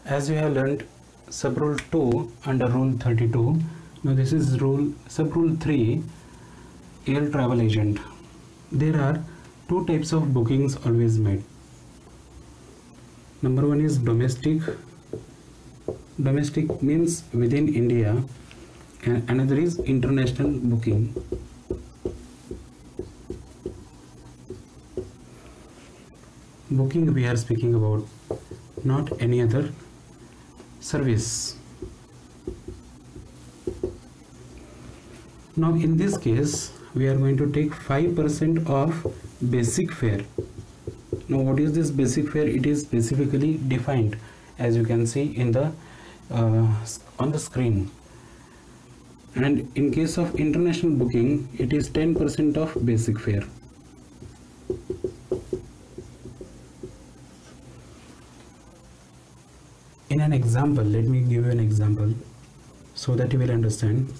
As we have learned sub rule 2 under rule 32, now this is sub rule 3, air travel agent. There are two types of bookings always made. Number one is domestic. Domestic means within India, and another is international booking. Booking we are speaking about, not any other service. Now in this case we are going to take 5% of basic fare. Now what is this basic fare? It is specifically defined, as you can see in the on the screen. And in case of international booking, it is 10% of basic fare. In an example, let me give you an example so that you will understand.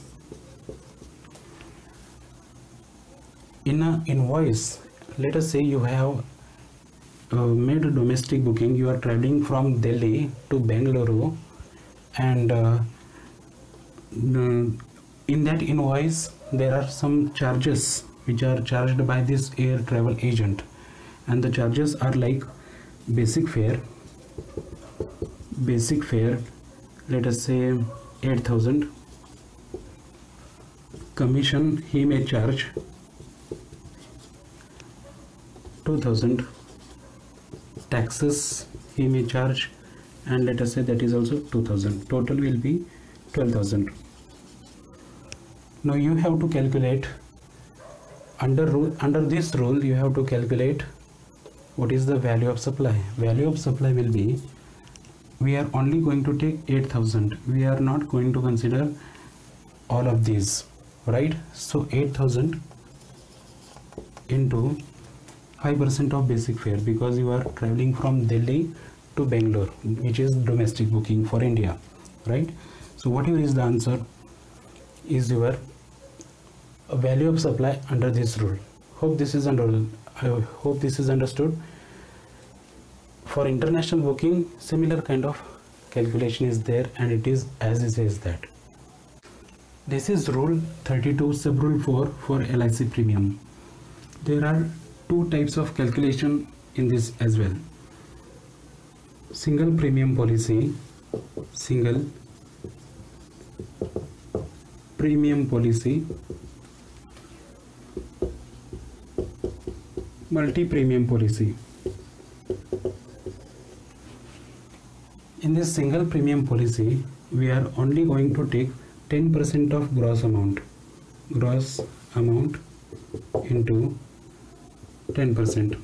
In an invoice, let us say you have made a domestic booking. You are traveling from Delhi to Bengaluru, and in that invoice there are some charges which are charged by this air travel agent, and the charges are like basic fare, let us say 8,000. Commission he may charge 2,000. Taxes he may charge, and let us say that is also 2,000. Total will be 12,000. Now you have to calculate under this rule. You have to calculate what is the value of supply. Value of supply will be, we are only going to take 8,000. We are not going to consider all of these, right? So 8,000 into 5% of basic fare, because you are traveling from Delhi to Bangalore, which is domestic booking for India, right? So whatever is the answer is your value of supply under this rule. I hope this is understood. For international booking, similar kind of calculation is there, and it is as it says that. This is rule 32 sub rule 4 for LIC premium. There are two types of calculation in this as well. Single premium policy, multi premium policy. In this single premium policy, we are only going to take 10% of gross amount into 10%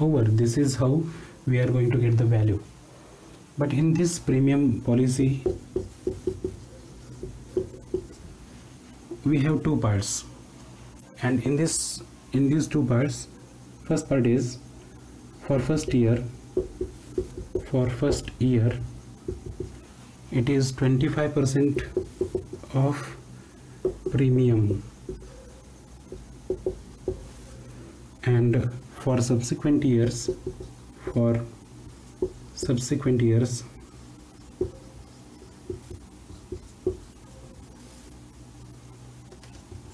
over. This is how we are going to get the value. But in this premium policy, we have two parts, and in these two parts, first part is for first year it is 25% of premium, and for subsequent years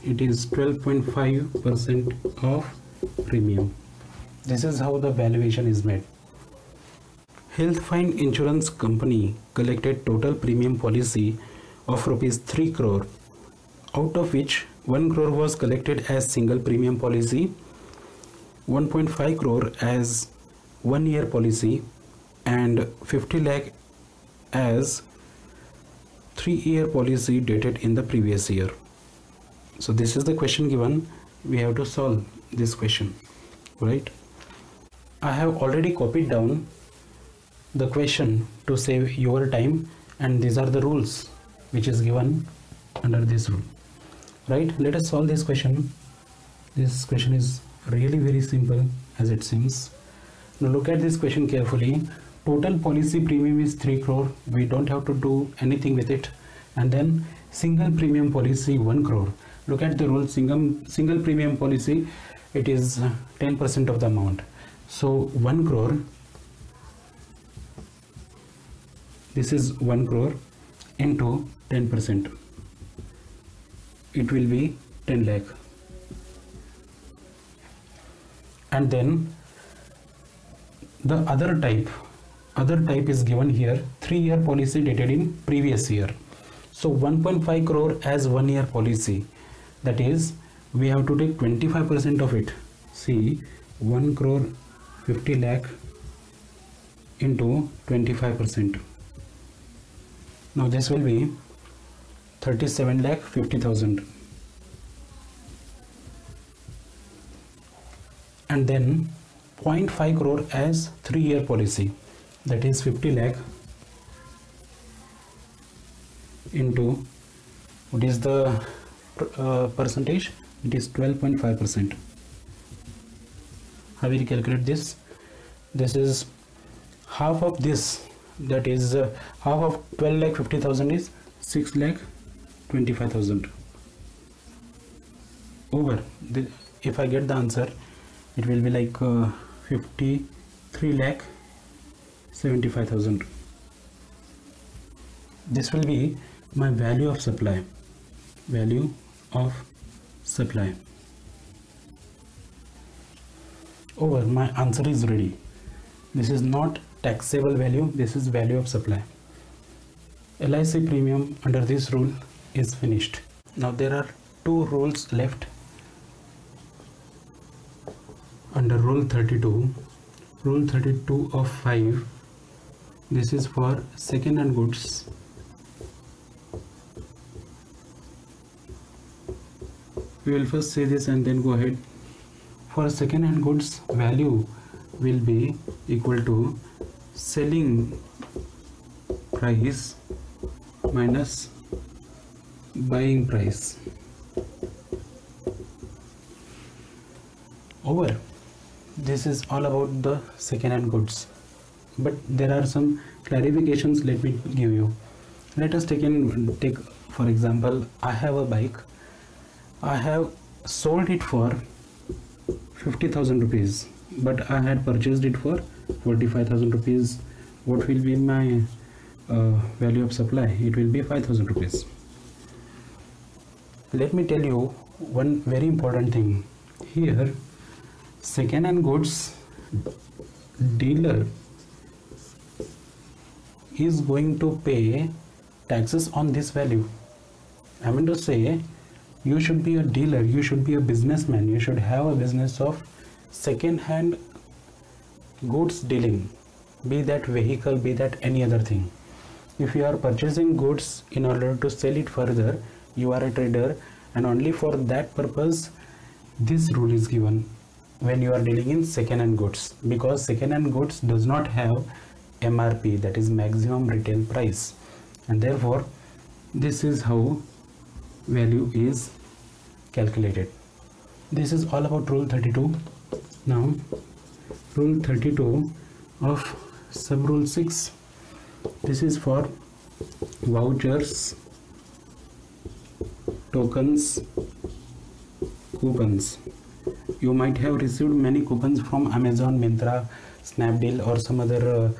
it is 12.5% of premium. This is how the valuation is made. Health Fine Insurance Company collected total premium policy of rupees 3 crore, out of which 1 crore was collected as single premium policy, 1.5 crore as 1 year policy, and 50 lakh as 3 year policy dated in the previous year. So this is the question given. We have to solve this question, right? I have already copied down the question to save your time, and these are the rules which is given under this rule, right? Let us solve this question. This question is really very simple as it seems. Now look at this question carefully. Total policy premium is 3 crore. We don't have to do anything with it. And then single premium policy 1 crore. Look at the rule. Single premium policy, it is 10% of the amount. So 1 crore This is 1 crore into 10%. It will be 10 lakh. And then the other type is given here, 3-year policy dated in previous year. So 1.5 crore as 1 year policy, that is we have to take 25% of it. See, 1 crore 50 lakh into 25%. Now this will be 37 lakh 50,000. And then 0.5 crore as 3-year policy, that is 50 lakh into, what is the percentage? It is 12.5%. How will you calculate this? This is half of this, that is half of 12 lakh 50,000 is 6 lakh 25,000 over the, if I get the answer, it will be like 53 lakh 75,000. This will be my value of supply. Over, my answer is ready. This is not taxable value, this is value of supply. LIC premium under this rule is finished. Now there are 2 rules left under rule 32. Rule 32 of 5. This is for second hand goods. We will first say this and then go ahead. For second hand goods, value will be equal to selling price minus buying price over. This is all about the second hand goods, but there are some clarifications. Let me give you. Let us take for example, I have a bike. I have sold it for 50,000 rupees, but I had purchased it for 45,000 rupees. What will be my value of supply? It will be 5,000 rupees. Let me tell you one very important thing here. Second hand goods dealer is going to pay taxes on this value. I mean to say, you should be a dealer, you should be a businessman, you should have a business of second hand goods dealing, be that vehicle, be that any other thing. If you are purchasing goods in order to sell it further, you are a trader, and only for that purpose this rule is given when you are dealing in second hand goods, because second hand goods does not have MRP, that is maximum retail price, and therefore this is how value is calculated. This is all about rule 32. Now rule 32 of sub rule 6. This is for vouchers, tokens, coupons. You might have received many coupons from Amazon, Myntra, Snapdeal or some other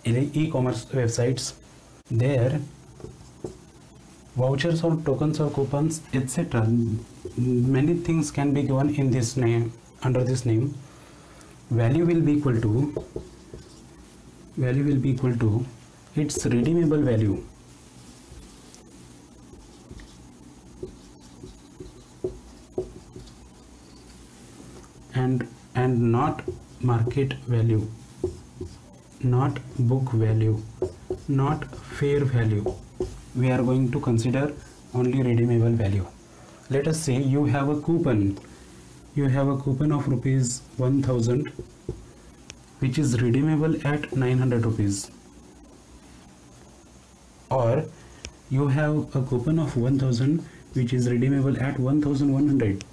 e-commerce websites. There vouchers or tokens or coupons, etc. Many things can be given in this name, under this name. Value will be equal to its redeemable value and not market value, not book value, not fair value. We are going to consider only redeemable value. Let us say you have a coupon. You have a coupon of rupees 1000 which is redeemable at 900 rupees, or you have a coupon of 1000 which is redeemable at 1100.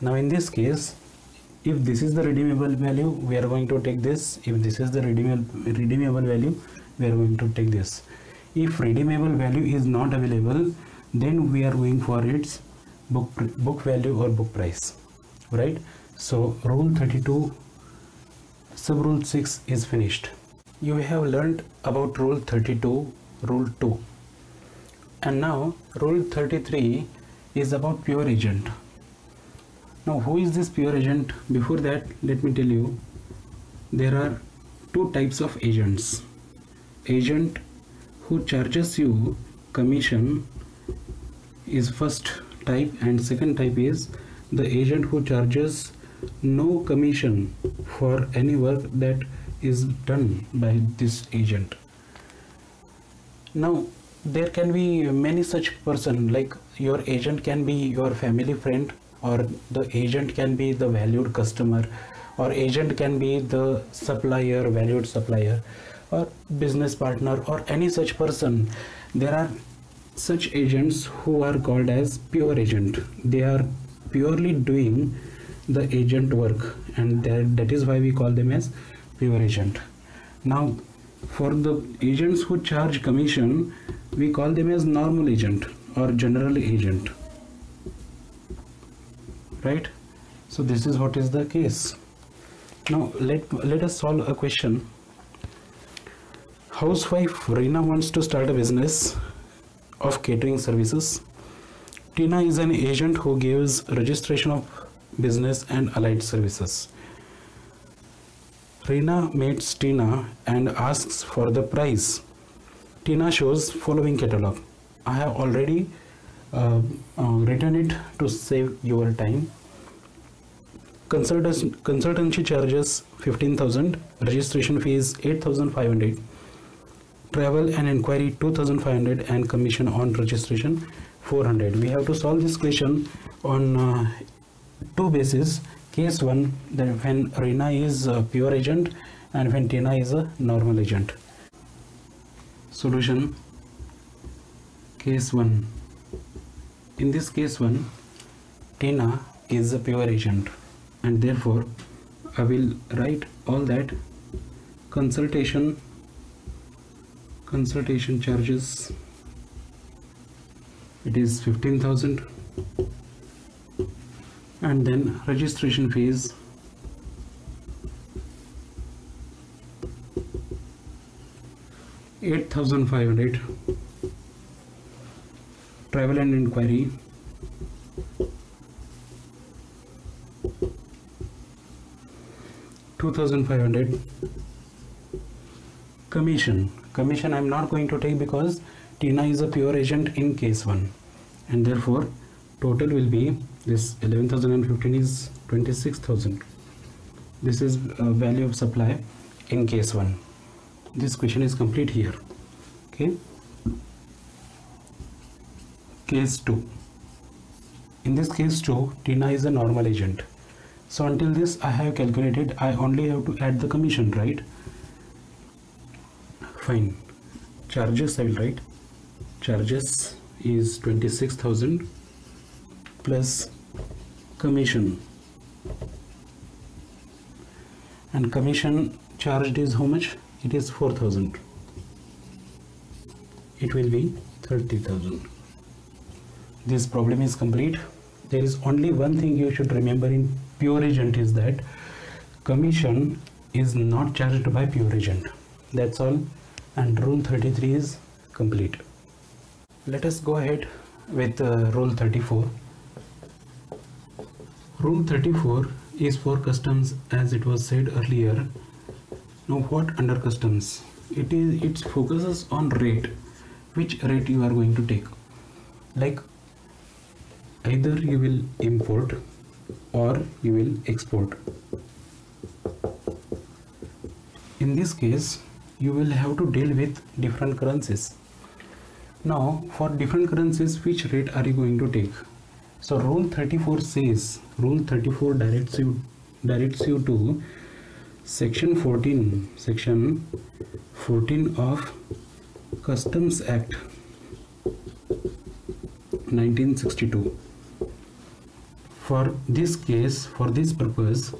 Now in this case, if this is the redeemable value, we are going to take this. If this is the redeemable value, we are going to take this. If redeemable value is not available, then we are going for its book value or book price, right? So rule 32 sub rule 6 is finished. You have learned about rule 32, rule 2, and now rule 33 is about pure agent. Now who is this pure agent? Before that, let me tell you, there are two types of agents. Agent who charges you commission is first type, and second type is the agent who charges no commission for any work that is done by this agent. Now there can be many such person, like your agent can be your family friend, or the agent can be the valued customer, or agent can be the supplier, valued supplier, or business partner, or any such person. There are such agents who are called as pure agent. They are purely doing the agent work, and that is why we call them as pure agent. Now for the agents who charge commission, we call them as normal agent or general agent, right? So this is what is the case. Now let us solve a question. Housewife Reena wants to start a business of catering services. Tina is an agent who gives registration of business and allied services. Reena meets Tina and asks for the price. Tina shows following catalog. I have already written it to save your time. Consultancy charges 15,000, registration fees 8,500, travel and inquiry 2,500, and commission on registration 400. We have to solve this question on two bases. Case 1, that when Reena is a pure agent and when Tina is a normal agent. Solution. Case 1. In this case 1, Tina is a pure agent, and therefore I will write all that. Consultation charges, it is 15,000, and then registration fees $8,500, travel and inquiry $2,500, commission I am not going to take because Tina is a pure agent in case 1, and therefore total will be this 11,015 is 26,000. This is value of supply in case 1. This question is complete here. Okay. Case 2. In this case 2, Tina is a normal agent. So until this I have calculated, I only have to add the commission, right? Fine. Charges I will write. Charges is 26,000 plus commission, and commission charged is how much? It is 4,000. It will be 30,000. This problem is complete. There is only one thing you should remember in pure agent is that commission is not charged by pure agent. That's all, and rule 33 is complete. Let us go ahead with rule 34. Rule 34 is for customs, as it was said earlier. Now what under customs? It focuses on rate, which rate you are going to take. Like either you will import or you will export. In this case you will have to deal with different currencies. Now for different currencies, which rate are you going to take? So rule 34 says, rule 34 directs you to section 14 of Customs Act 1962. For this case, for this purpose,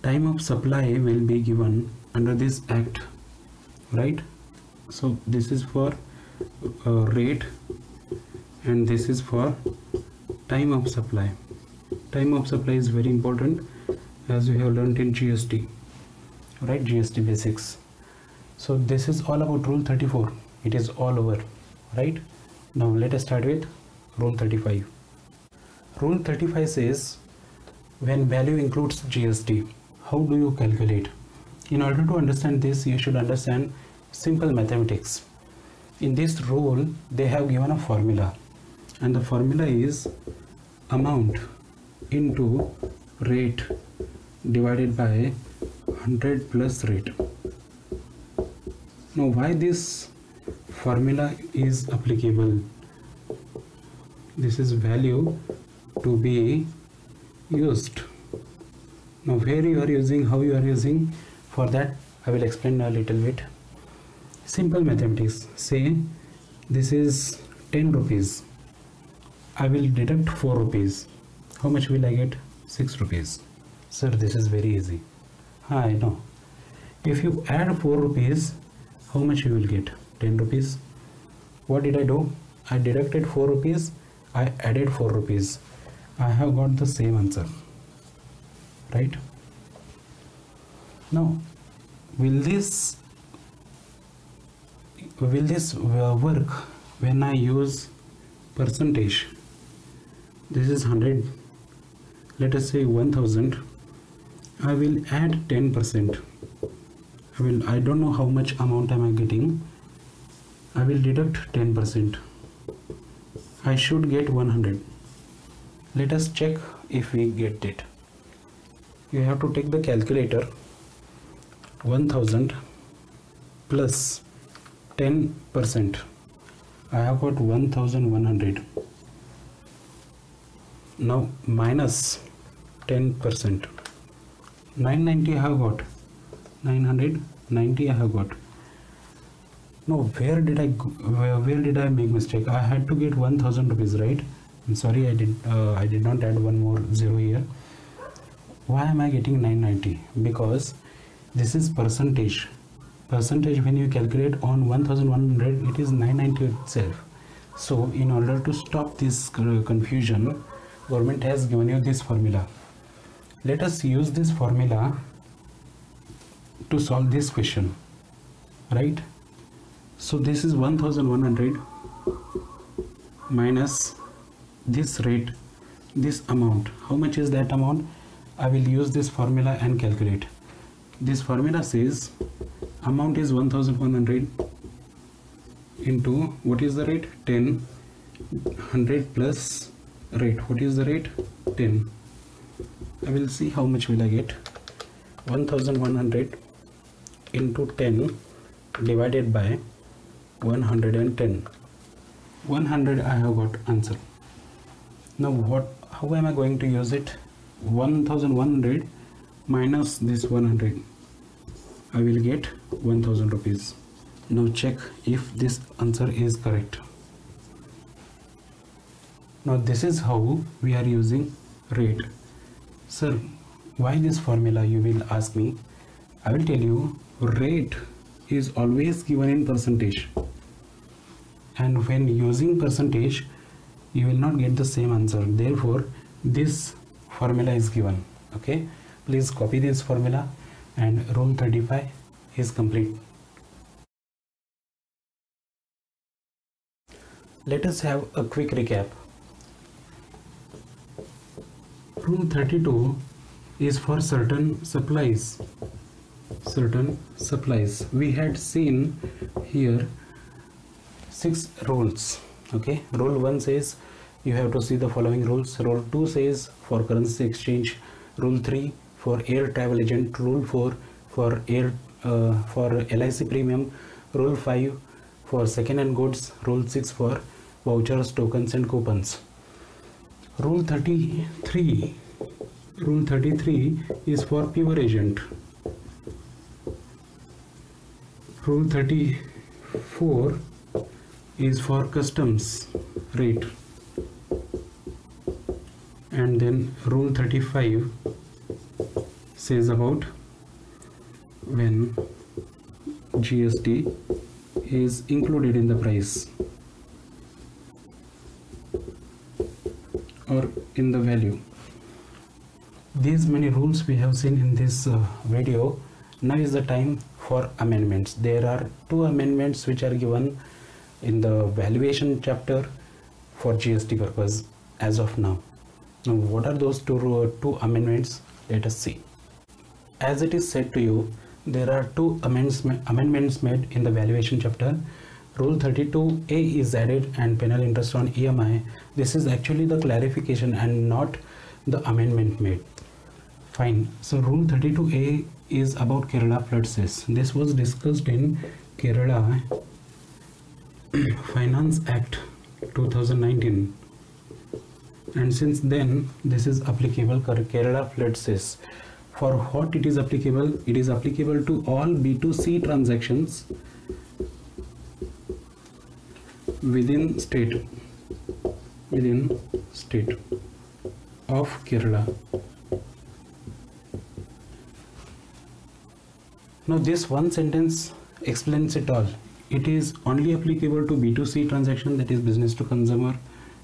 time of supply will be given under this act, right? So this is for rate and this is for time of supply. Time of supply is very important, as we have learned in GST, right? GST basics. So this is all about rule 34. It is all over, right? Now let us start with rule 35. Rule 35 says when value includes GST, how do you calculate? In order to understand this, you should understand simple mathematics. In this rule, they have given a formula, and the formula is amount into rate divided by 100 plus rate. Now why this formula is applicable? This is value to be used. Now where you are using, how you are using, for that I will explain a little bit. Simple mathematics. Say this is 10 rupees. I will deduct 4 rupees. How much will I get? 6 rupees. Sir, this is very easy. I know. If you add 4 rupees, how much you will get? 10 rupees. What did I do? I deducted 4 rupees. I added 4 rupees. I have got the same answer. Right? Now, will this work when I use percentage? This is 100. Let us say 1000. I will add 10%. I don't know how much amount am I getting. I will deduct 10%. I should get 100. Let us check if we get it. You have to take the calculator. 1000 plus 10%. I have got 1100. Now minus 10%. 990 I have got. 990 I have got. No, where did I make mistake? I had to get 1000 rupees, right? I'm sorry, I did not add one more zero here. Why am I getting 990? Because this is percentage. Percentage, when you calculate on 1100, it is 990 itself. So in order to stop this confusion, government has given you this formula. Let us use this formula to solve this question, right? So this is 1100 minus this rate, this amount. How much is that amount? I will use this formula and calculate. This formula says amount is 1100 into, what is the rate? 10. 100 plus rate. What is the rate? 10. I will see how much will I get. 1100 into 10 divided by 110. 100 I have got answer. Now how am I going to use it? 1100 minus this 100. I will get 1000 rupees. Now check if this answer is correct. Now this is how we are using rate. Sir, why this formula, you will ask me. I will tell you, rate is always given in percentage, and when using percentage you will not get the same answer. Therefore this formula is given. Okay, please copy this formula and rule 35 is complete. Let us have a quick recap. Rule 32 is for certain supplies. We had seen here 6 rules. Okay, rule 1 says you have to see the following rules. Rule 2 says for currency exchange. Rule 3 for air travel agent. Rule 4 for LIC premium. Rule 5 for second-hand goods. Rule 6 for vouchers, tokens and coupons. Rule 33 is for pure agent. Rule 34 is for customs rate, and then rule 35 says about when GST is included in the price or in the value. These many rules we have seen in this video. Now is the time for amendments. There are two amendments which are given in the valuation chapter for GST purpose as of now. Now what are those two amendments? Let us see. As it is said to you, there are two amendments made in the valuation chapter. Rule 32A is added and penal interest on EMI. This is actually the clarification and not the amendment made. Fine. So Rule 32A is about Kerala flood cess. This was discussed in Kerala Finance Act 2019, and since then this is applicable Kerala flood cess. For what it is applicable? It is applicable to all B2C transactions within state of Kerala. Now this one sentence explains it all. It is only applicable to B2C transaction, that is business to consumer,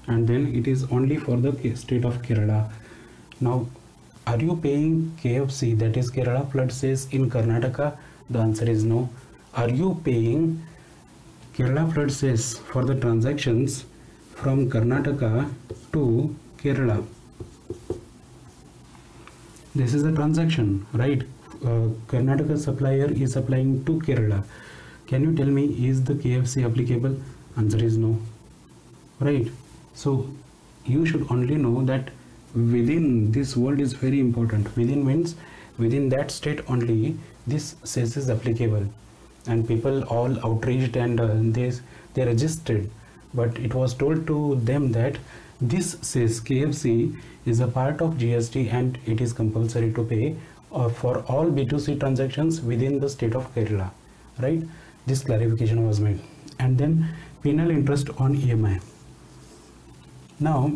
and then it is only for the state of Kerala. Now, are you paying KFC, that is Kerala flood cess, in Karnataka? The answer is no. Are you paying Kerala flood cess for the transactions from Karnataka to Kerala? This is a transaction, right? Karnataka supplier is supplying to Kerala. Can you tell me, is the KFC applicable? Answer is no, right? So you should only know that within this world is very important. Within means within that state only this cess is applicable, and people all outraged and they registered, but it was told to them that this cess KFC is a part of GST and it is compulsory to pay for all B2C transactions within the state of Kerala, right? This clarification was made. And then penal interest on EMI. Now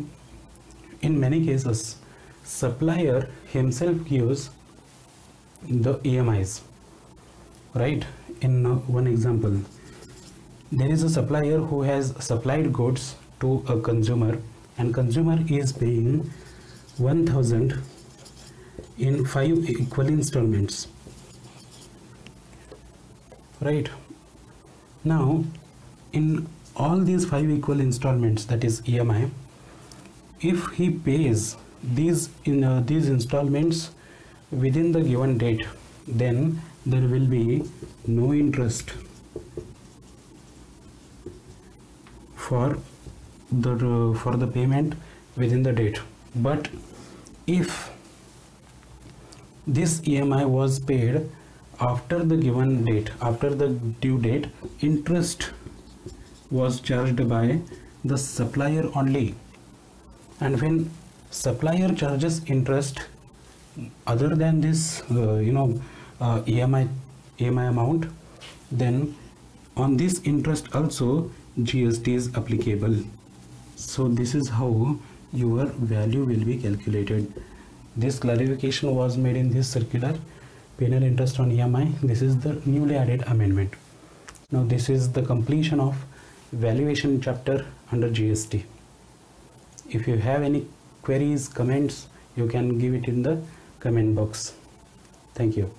in many cases supplier himself gives the EMIs, right? In one example, there is a supplier who has supplied goods to a consumer, and consumer is paying 1,000 in 5 equal installments, right? Now in all these 5 equal installments, that is EMI, if he pays these installments within the given date, then there will be no interest for the payment within the date. But if this EMI was paid after the given date, after the due date, interest was charged by the supplier only. And when supplier charges interest other than this EMI amount, then on this interest also GST is applicable. So this is how your value will be calculated. This clarification was made in this circular, penal interest on EMI. This is the newly added amendment. Now this is the completion of valuation chapter under GST. If you have any queries, comments, you can give it in the comment box. Thank you.